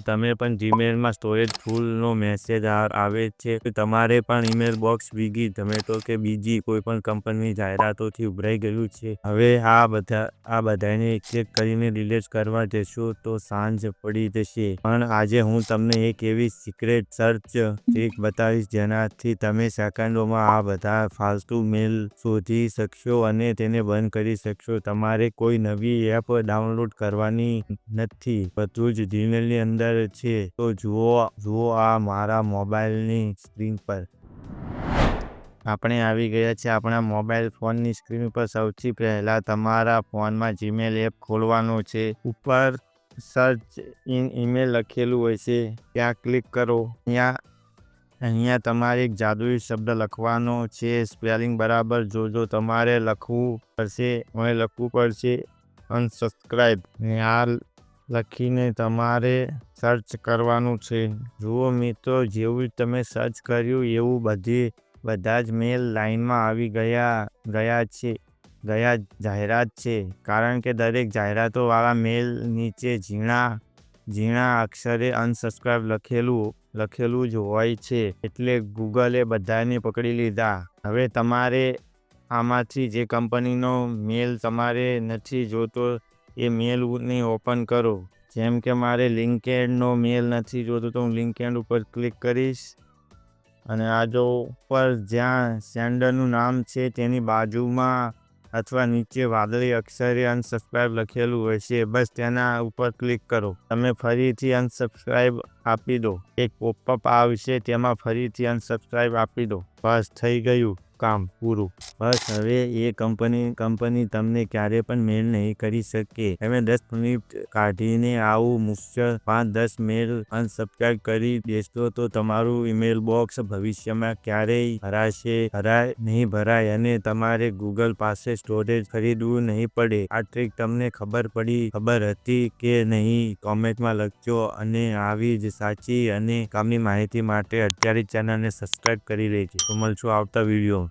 તમે પણ જીમેલમાં સ્ટોરેજ ફૂલનો મેસેજ આવે છે, તમારે પણ ઈમેલ બોક્સ સ્વિગી, ઝોમેટો કે બીજી કોઈ પણ કંપનીની જાહેરાતોથી ઉભરાઈ ગયું છે. હવે આ બધાને એક કરીને ડિલીટ કરવા જશો તો સાંજ પડી જશે. પણ આજે હું તમને એક એવી સિક્રેટ સર્ચ ટ્રિક બતાવીશ જેનાથી તમે સેકન્ડોમાં આ બધા ફાલતુ મેલ શોધી શકશો અને તેને બંધ કરી શકશો. તમારે કોઈ નવી એપ ડાઉનલોડ કરવાની નથી, બધું જ જીમેલની અંદર છે. તો જુઓ આ મારા મોબાઈલની સ્ક્રીન પર. આપણે આવી ગયા છે આપણા મોબાઈલ ફોનની સ્ક્રીન પર. સૌથી પહેલાં તમારા ફોનમાં જીમેલ એપ ખોલવાનો છે. ઉપર સર્ચ ઇન ઈમેલ લખેલું હોય છે, ત્યાં ક્લિક કરો. અહીંયા તમારે એક જાદુઈ શબ્દ લખવાનો છે. સ્પેલિંગ બરાબર જોજો. તમારે લખવું પડશે અનસબસ્ક્રાઇબ. આ લખીને તમારે સર્ચ કરવાનું છે. જુઓ મિત્રો, જેવું જ તમે સર્ચ કર્યું એવું બધા જ મેલ લાઈનમાં આવી ગયા જાહેરાત છે. કારણ કે દરેક જાહેરાતોવાળા મેલ નીચે ઝીણા અક્ષરે અનસબસ્ક્રાઇબ લખેલું જ હોય છે. એટલે ગૂગલે બધાને પકડી લીધા. હવે તમારે આમાંથી જે કંપનીનો મેલ તમારે નથી જોતો એ મેલને ઓપન કરો. જેમ કે મારે લિંક્ડઇનનો મેલ નથી જોતો તો હું લિંક્ડઇન ઉપર ક્લિક કરીશ અને આ જો ઉપર જ્યાં સેન્ડરનું નામ છે તેની બાજુમાં અથવા નીચે વાદળી અક્ષરે અનસબસ્ક્રાઇબ લખેલું હોય છે, બસ તેના ઉપર ક્લિક કરો. તમે ફરીથી અનસબસ્ક્રાઇબ આપી દો. એક પોપઅપ આવશે, તેમાં ફરીથી અનસબસ્ક્રાઇબ આપી દો. બસ થઈ ગયું કામ પૂરું. બસ હવે એ કંપની તમને ક્યારે પણ મેલ નહીં કરી શકે. તમે 10 મિનિટ કાઢીને આવું મુશ્કેલ 5-10 મેલ અનસબસ્ક્રાઇબ કરી દેશો તો તમારું ઈમેલ બોક્સ ભવિષ્યમાં ક્યારેય નહીં ભરાય અને તમારે ગૂગલ પાસે સ્ટોરેજ ખરીદવું નહીં પડે. આ ટ્રીક તમને ખબર હતી કે નહીં? કોમેન્ટમાં લખજો. અને આવી જ સાચી અને કામની માહિતી માટે અત્યારે ચેનલને સબસ્ક્રાઇબ કરી લેજો. તો મળશું આવતા વિડીયો.